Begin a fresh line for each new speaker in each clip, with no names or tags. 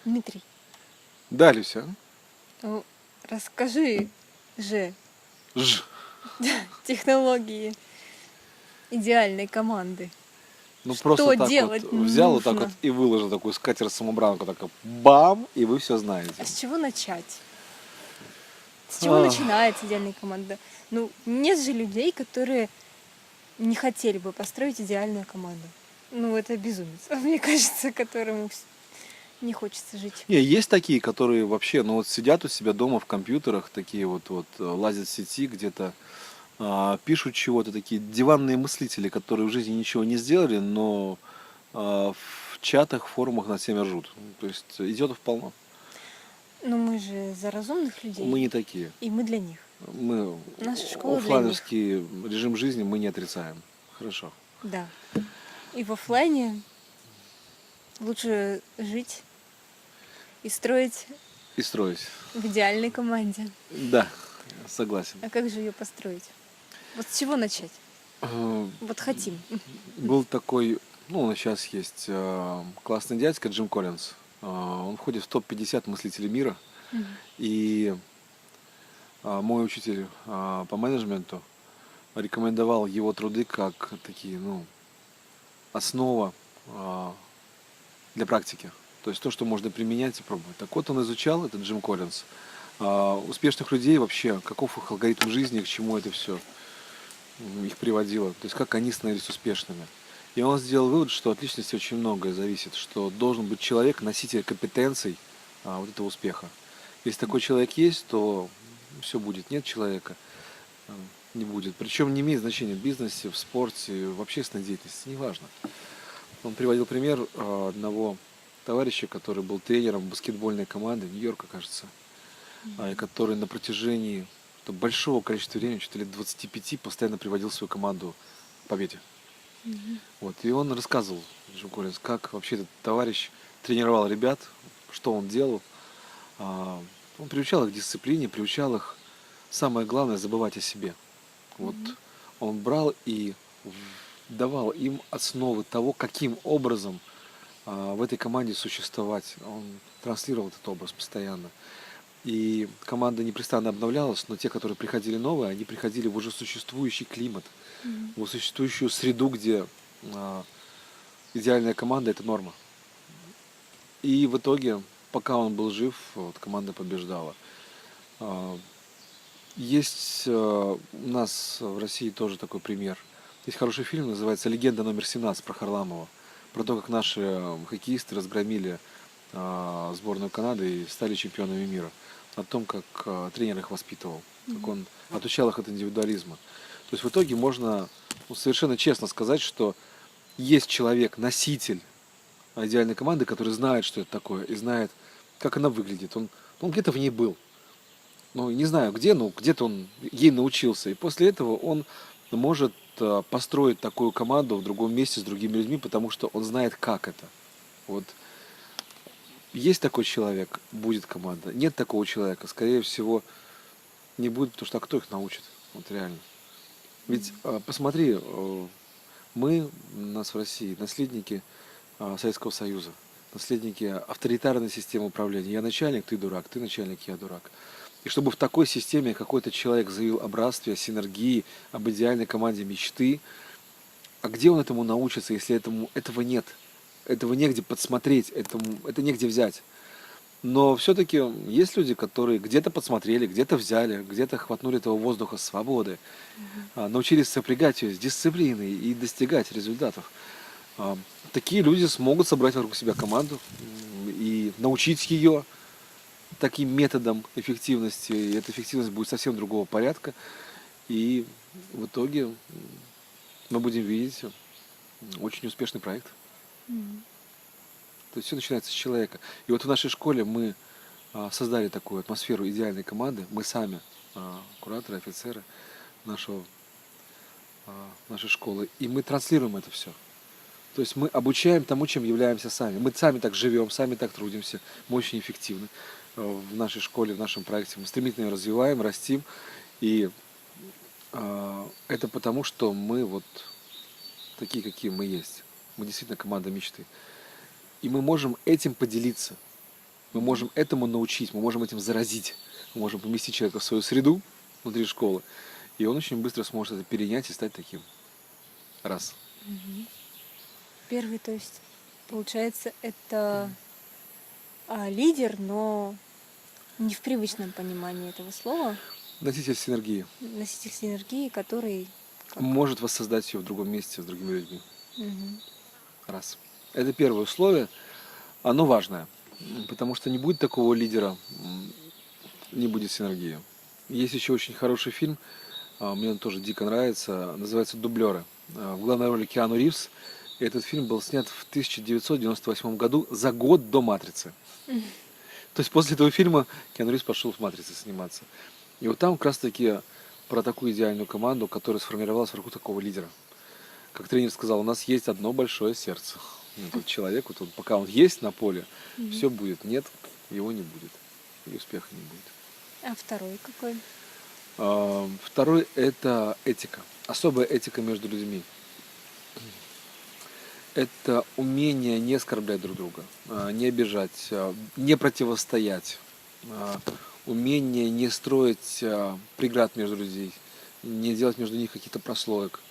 Дмитрий,
Да, Люся.
ну, расскажи же
Ж.
технологии идеальной команды.
Ну просто
Что
так вот
делать
взял вот так вот
нужно?
и выложил такую скатерть-самобранку, так бам, и вы все знаете.
А с чего начать? С чего
Ах,
начинается идеальная команда? Ну, нет же людей, которые не хотели бы построить идеальную команду. Ну, это безумец, мне кажется, которому не хочется жить.
Не, есть такие, которые вообще, ну вот сидят у себя дома в компьютерах, такие вот лазят в сети где-то, пишут чего-то, такие диванные мыслители, которые в жизни ничего не сделали, но в чатах, форумах над всеми ржут. То есть идиотов полно.
Но мы же за разумных
Мы
людей,
не такие.
и мы для них.
Мы
Наша школа для них.
оффлайновский режим жизни мы не отрицаем. Хорошо.
Да. И в оффлайне лучше жить и строить
И строить.
в идеальной команде.
Да, согласен.
А как же ее построить? Вот с чего начать?
Э,
Вот хотим.
Был такой, ну, он сейчас есть, классный дядька Джим Коллинз. Он входит в топ-50 мыслителей мира.
Мгм.
И мой учитель по менеджменту рекомендовал его труды как такие, ну, основа для практики. То есть то, что можно применять и пробовать. Так вот он изучал, этот Джим Коллинз, успешных людей вообще, каков их алгоритм жизни, к чему это все их приводило, то есть как они становились успешными. И он сделал вывод, что от личности очень многое зависит, что должен быть человек, носитель компетенций вот этого успеха. Если такой человек есть, то все будет. Нет человека, а, не будет. Причем не имеет значения в бизнесе, в спорте, в общественной деятельности, неважно. Он приводил пример одного товарища, который был тренером баскетбольной команды Нью-Йорка, кажется, и который на протяжении большого количества времени, что-то лет 25, постоянно приводил свою команду к победе. Вот. И он рассказывал, Джим Коллинз, как вообще этот товарищ тренировал ребят, что он делал. Он приучал их к дисциплине, приучал их, самое главное, забывать о себе. Вот он брал и давал им основы того, каким образом в этой команде существовать. Он транслировал этот образ постоянно. И команда непрестанно обновлялась, но те, которые приходили новые, они приходили в уже существующий климат,
Мгм.
в существующую среду, где идеальная команда – это норма. И в итоге, пока он был жив, вот, команда побеждала. А, Есть у нас в России тоже такой пример. Есть хороший фильм, называется «Легенда номер 17» про Харламова. Про то, как наши хоккеисты разгромили сборную Канады и стали чемпионами мира. О том, как тренер их воспитывал, как он отучал их от индивидуализма. То есть в итоге можно совершенно честно сказать, что есть человек, носитель идеальной команды, который знает, что это такое, и знает, как она выглядит. Он где-то в ней был. Ну, не знаю где, но где-то он ей научился. И после этого он может построить такую команду в другом месте с другими людьми, потому что он знает, как это. Вот есть такой человек, будет команда. Нет такого человека, скорее всего, не будет, потому что кто их научит? Вот реально. Ведь посмотри, мы, у нас в России, наследники Советского Союза, наследники авторитарной системы управления. Я начальник, ты дурак, ты начальник, я дурак. И чтобы в такой системе какой-то человек заявил о братстве, о синергии, об идеальной команде мечты, а где он этому научится, если этого нет? Этого негде подсмотреть, это негде взять. Но все-таки есть люди, которые где-то подсмотрели, где-то взяли, где-то хватнули этого воздуха свободы, научились сопрягать ее с дисциплиной и достигать результатов. А, Такие люди смогут собрать вокруг себя команду и научить ее таким методом эффективности. И эта эффективность будет совсем другого порядка. И в итоге мы будем видеть очень успешный проект.
Мгм.
То есть все начинается с человека. И вот в нашей школе мы создали такую атмосферу идеальной команды. Мы сами, кураторы, офицеры нашего, нашей школы. И мы транслируем это все. То есть мы обучаем тому, чем являемся сами. Мы сами так живем, сами так трудимся. Мы очень эффективны в нашей школе, в нашем проекте. Мы стремительно ее развиваем, растим. И это потому, что мы вот такие, какие мы есть. Мы действительно команда мечты. И мы можем этим поделиться. Мы можем этому научить, мы можем этим заразить. Мы можем поместить человека в свою среду внутри школы, и он очень быстро сможет это перенять и стать таким. Раз.
Первый, то есть, получается, это лидер, но не в привычном понимании этого слова.
Носитель синергии.
Носитель синергии, который... как?
Может воссоздать ее в другом месте с другими людьми.
Мгм.
Раз. Это первое условие. Оно важное. Потому что не будет такого лидера, не будет синергии. Есть еще очень хороший фильм, мне он тоже дико нравится, называется «Дублеры». В главной роли Киану Ривз. И этот фильм был снят в 1998 году, за год до «Матрицы». То есть после этого фильма Киану Ривз пошел в «Матрице» сниматься. И вот там как раз таки про такую идеальную команду, которая сформировалась вокруг такого лидера. Как тренер сказал, у нас есть одно большое сердце. Этот человек, вот он, пока он есть на поле, все будет. Нет, его не будет. И успеха не будет.
А второй какой?
Второй – это этика. Особая этика между людьми. Это умение не оскорблять друг друга, не обижать, не противостоять, умение не строить преград между людей, не делать между них каких-то прослоек,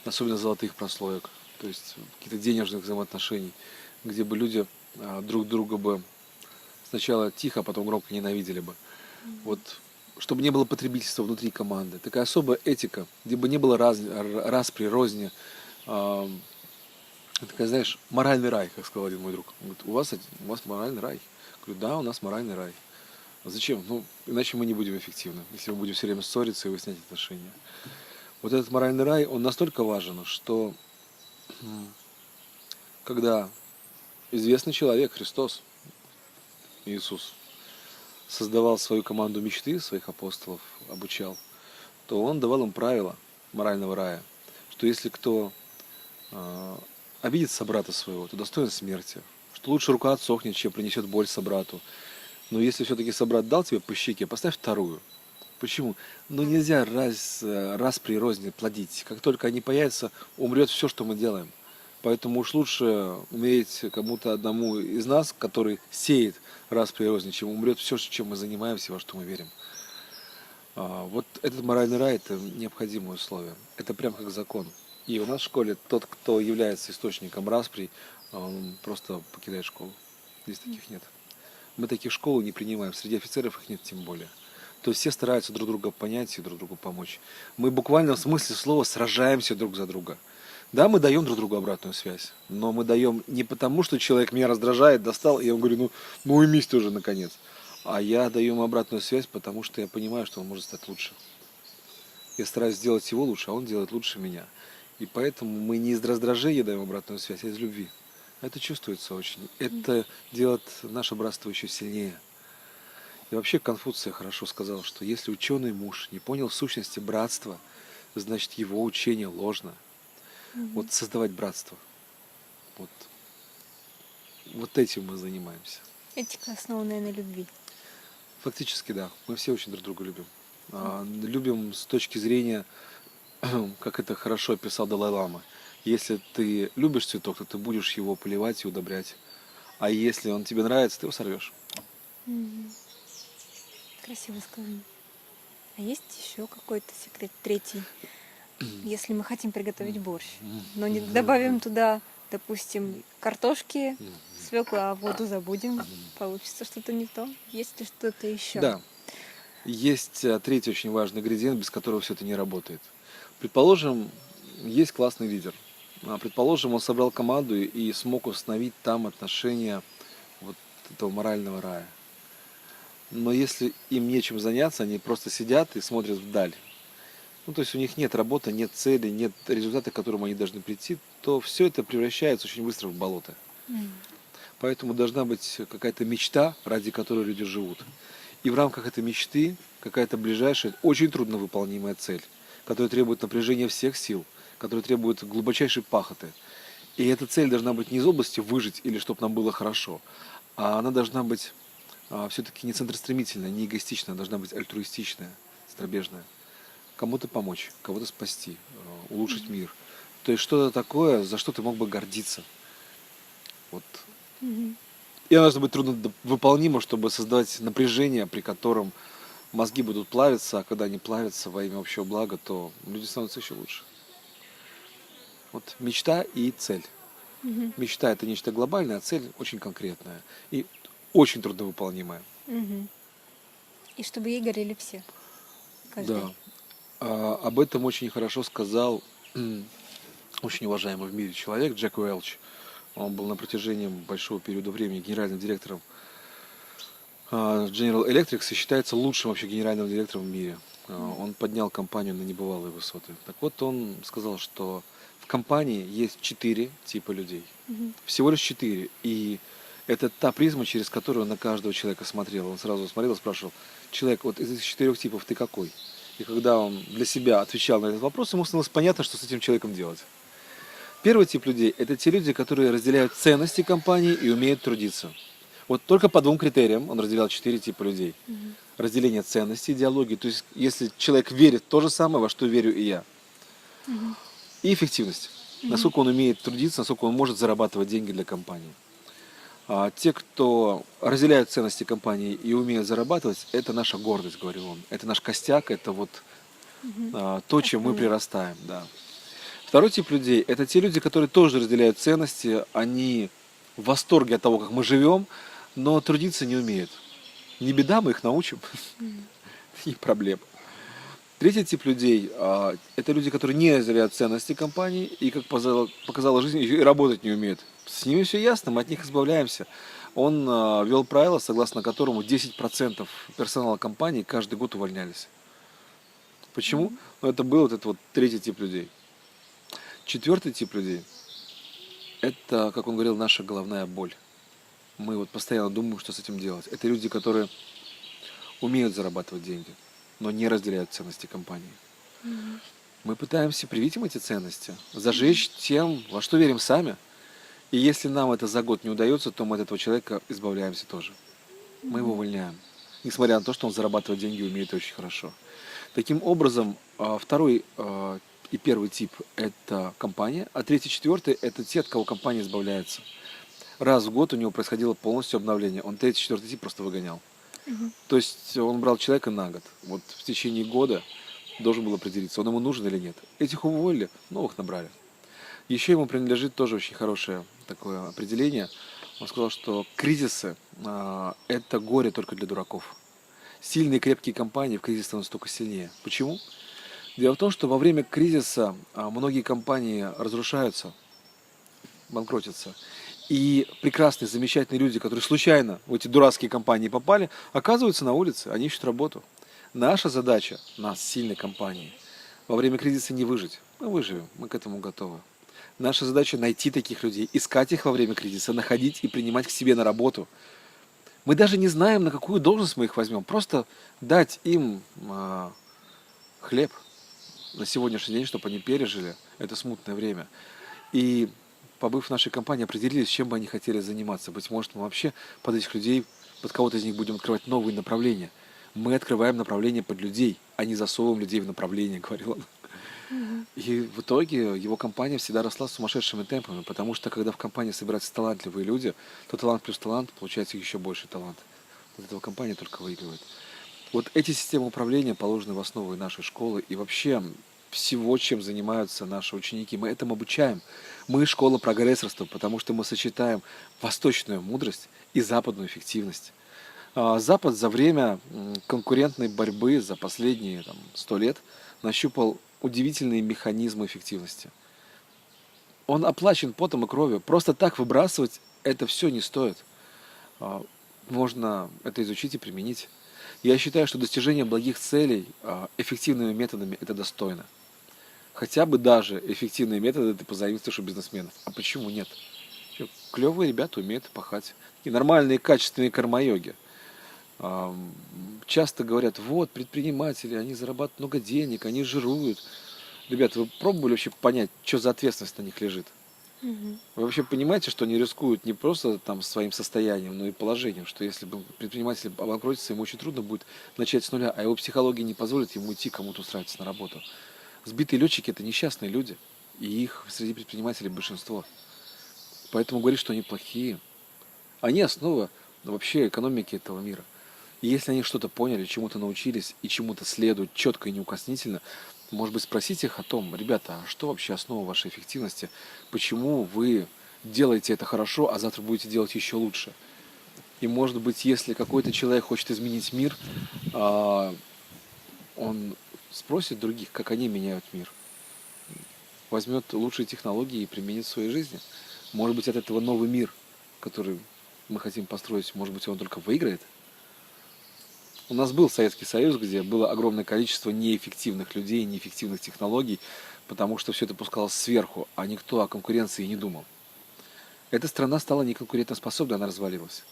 особенно золотых прослоек, то есть каких-то денежных взаимоотношений, где бы люди друг друга бы сначала тихо, а потом громко ненавидели бы. Вот, чтобы не было потребительства внутри команды. Такая особая этика, где бы не было распри, розни. Такая, знаешь, моральный рай, как сказал один мой друг. Он говорит, у вас моральный рай. Я говорю, да, у нас моральный рай. А зачем? Ну, иначе мы не будем эффективны, если мы будем все время ссориться и выяснять отношения. Вот этот моральный рай, он настолько важен, что когда известный человек, Христос, Иисус, создавал свою команду мечты, своих апостолов, обучал, то он давал им правила морального рая, что если кто обидит собрата своего, то достоин смерти, что лучше рука отсохнет, чем принесет боль собрату. Но если все-таки собрат дал тебе по щеке, поставь вторую. Почему? Ну нельзя распри розни плодить. Как только они появятся, умрет все, что мы делаем. Поэтому уж лучше умереть кому-то одному из нас, который сеет распри розни, чем умрет все, чем мы занимаемся, во что мы верим. Вот этот моральный рай – это необходимое условие. Это прям как закон. И у нас в школе тот, кто является источником распри, он просто покидает школу. Здесь таких нет. Мы таких школ не принимаем. Среди офицеров их нет тем более. То есть все стараются друг друга понять и друг другу помочь. Мы буквально в смысле слова сражаемся друг за друга. Да, мы даем друг другу обратную связь, но мы даем не потому, что человек меня раздражает, достал, и я ему говорю, ну уймись ты уже наконец. А я даю ему обратную связь, потому что я понимаю, что он может стать лучше. Я стараюсь сделать его лучше, а он делает лучше меня. И поэтому мы не из раздражения даем обратную связь, а из любви. Это чувствуется очень. Это делает наше братство еще сильнее. И вообще Конфуций хорошо сказал, что если ученый муж не понял сущности братства, значит его учение ложно. Вот создавать братство. Вот этим мы занимаемся.
Этика, основанная на любви.
Фактически, да. Мы все очень друг друга любим. Любим с точки зрения, как это хорошо описал Далай-лама. Если ты любишь цветок, то ты будешь его поливать и удобрять. А если он тебе нравится, ты его сорвешь.
Красиво сказано. А есть еще какой-то секрет третий? Если мы хотим приготовить борщ, но не добавим туда, допустим, картошки, свеклы, а воду забудем, получится что-то не то. Есть ли что-то еще?
Да. Есть третий очень важный ингредиент, без которого все это не работает. Предположим, есть классный лидер. Предположим, он собрал команду и смог установить там отношения вот этого морального рая. Но если им нечем заняться, они просто сидят и смотрят вдаль. Ну, то есть у них нет работы, нет цели, нет результата, к которому они должны прийти, то все это превращается очень быстро в болото. Поэтому должна быть какая-то мечта, ради которой люди живут. И в рамках этой мечты какая-то ближайшая, очень трудновыполнимая цель, которая требует напряжения всех сил, которая требует глубочайшей пахоты. И эта цель должна быть не из области выжить или чтобы нам было хорошо, а она должна быть все-таки не центростремительная, не эгоистичная, должна быть альтруистичная, стробежная. Кому-то помочь, кого-то спасти, улучшить мир. То есть что-то такое, за что ты мог бы гордиться. Вот. и она должна быть трудновыполнима, чтобы создавать напряжение, при котором мозги будут плавиться, а когда они плавятся во имя общего блага, то люди становятся еще лучше. Вот мечта и цель.
Мгм.
Мечта — это нечто глобальное, а цель очень конкретная и очень трудновыполнимая.
Мгм. И чтобы ей горели все, каждый.
Да. Об этом очень хорошо сказал очень уважаемый в мире человек Джек Уэлч. Он был на протяжении большого периода времени генеральным директором General Electric и считается лучшим вообще генеральным директором в мире. Он поднял компанию на небывалые высоты. Так вот, он сказал, что в компании есть 4 типа людей.
Мгм.
Всего лишь 4. И это та призма, через которую он на каждого человека смотрел. Он сразу смотрел и спрашивал: человек, вот из этих 4 типов ты какой? И когда он для себя отвечал на этот вопрос, ему становилось понятно, что с этим человеком делать. Первый тип людей — это те люди, которые разделяют ценности компании и умеют трудиться. Вот только по 2 критериям он разделял 4 типа людей.
Мгм.
Разделение ценностей, идеологии, то есть если человек верит в то же самое, во что верю и я.
Мгм.
И эффективность.
Мгм.
Насколько он умеет трудиться, насколько он может зарабатывать деньги для компании. А те, кто разделяют ценности компании и умеют зарабатывать, это наша гордость, говорил он. Это наш костяк, это вот
Мгм.
то, чем мы
Основа.
прирастаем. Да. Второй тип людей — это те люди, которые тоже разделяют ценности, они в восторге от того, как мы живем, но трудиться не умеют. Не беда, мы их научим,
Мгм.
не проблема. Третий тип людей это люди, которые не разделяют ценности компании и, как показала жизнь, еще и работать не умеют. С ними все ясно, мы от них избавляемся. Он ввел правило, согласно которому 10% персонала компании каждый год увольнялись. Почему?
Мгм.
Ну, это был вот этот вот третий тип людей. Четвертый тип людей — это, как он говорил, наша головная боль. Мы вот постоянно думаем, что с этим делать. Это люди, которые умеют зарабатывать деньги, но не разделяют ценности компании.
Мгм.
Мы пытаемся привить им эти ценности,
Мгм.
зажечь тем, во что верим сами. И если нам это за год не удается, то мы от этого человека избавляемся тоже. Мы его
Мгм.
увольняем. Несмотря на то, что он зарабатывает деньги и умеет очень хорошо. Таким образом, второй и первый тип — это компания, а третий, четвертый — это те, от кого компания избавляется. Раз в год у него происходило полностью обновление. Он третий, четвертый тип просто выгонял.
Мгм.
То есть он брал человека на год. Вот в течение года должен был определиться, он ему нужен или нет. Этих уволили, новых набрали. Еще ему принадлежит тоже очень хорошее такое определение. Он сказал, что кризисы это горе только для дураков. Сильные крепкие компании в кризис становятся только сильнее. Почему? Дело в том, что во время кризиса многие компании разрушаются, банкротятся. И прекрасные, замечательные люди, которые случайно в эти дурацкие компании попали, оказываются на улице, они ищут работу. Наша задача, нас, сильной компании, во время кризиса не выжить. Мы выживем, мы к этому готовы. Наша задача найти таких людей, искать их во время кризиса, находить и принимать к себе на работу. Мы даже не знаем, на какую должность мы их возьмем. Просто дать им хлеб на сегодняшний день, чтобы они пережили это смутное время. И, побыв в нашей компании, определились, чем бы они хотели заниматься. Быть может, мы вообще под этих людей, под кого-то из них будем открывать новые направления. Мы открываем направления под людей, а не засовываем людей в направление, говорил он.
Мгм.
И в итоге его компания всегда росла сумасшедшими темпами, потому что когда в компании собираются талантливые люди, то талант плюс талант получается еще больше талант. От этого компания только выигрывает. Вот эти системы управления положены в основу и нашей школы, и вообще всего, чем занимаются наши ученики. Мы этому обучаем. Мы школа прогрессорства, потому что мы сочетаем восточную мудрость и западную эффективность. Запад за время конкурентной борьбы за последние 100 лет нащупал удивительные механизмы эффективности. Он оплачен потом и кровью. Просто так выбрасывать это все не стоит. Можно это изучить и применить. Я считаю, что достижение благих целей эффективными методами — это достойно. Хотя бы даже эффективные методы ты позаимствуешь у бизнесменов. А почему нет? Клевые ребята умеют пахать. И нормальные, качественные карма-йоги. Часто говорят, вот, предприниматели, они зарабатывают много денег, они жируют. Ребята, вы пробовали вообще понять, что за ответственность на них лежит?
Мгм.
Вы вообще понимаете, что они рискуют не просто своим состоянием, но и положением, что если бы предприниматель обанкротится, ему очень трудно будет начать с нуля, а его психология не позволит ему идти кому-то устраиваться на работу. Сбитые летчики — это несчастные люди, и их среди предпринимателей большинство. Поэтому говорить, что они плохие, Они основа вообще экономики этого мира. И если они что-то поняли, чему-то научились и чему-то следуют четко и неукоснительно, может быть, спросить их о том: ребята, а что вообще основа вашей эффективности? Почему вы делаете это хорошо, а завтра будете делать еще лучше? И может быть, если какой-то человек хочет изменить мир, а, он спросит других, как они меняют мир, возьмет лучшие технологии и применит в своей жизни. Может быть, от этого новый мир, который мы хотим построить, может быть, он только выиграет. У нас был Советский Союз, где было огромное количество неэффективных людей, неэффективных технологий, потому что все это пускалось сверху, а никто о конкуренции не думал. Эта страна стала неконкурентоспособной, она развалилась.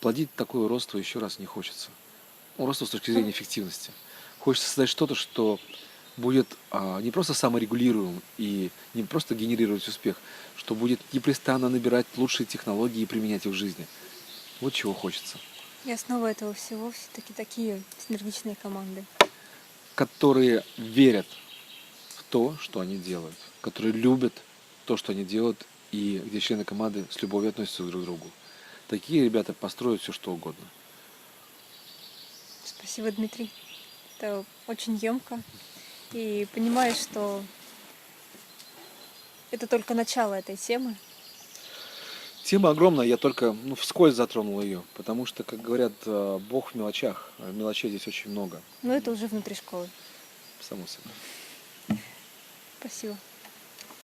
Плодить такое родство еще раз не хочется. Ну, родство с точки зрения эффективности. Хочется создать что-то, что будет не просто саморегулируем и не просто генерировать успех, что будет непрестанно набирать лучшие технологии и применять их в жизни. Вот чего хочется.
И основа этого всего все-таки такие синергичные команды.
Которые верят в то, что они делают, которые любят то, что они делают, и где члены команды с любовью относятся друг к другу. Такие ребята построят все, что угодно.
Спасибо, Дмитрий. Это очень емко. И понимаешь, что это только начало этой темы.
Тема огромная, я только вскользь затронул ее, потому что, как говорят, Бог в мелочах, а мелочей здесь очень много,
Но это уже внутри школы.
само собой.
Спасибо.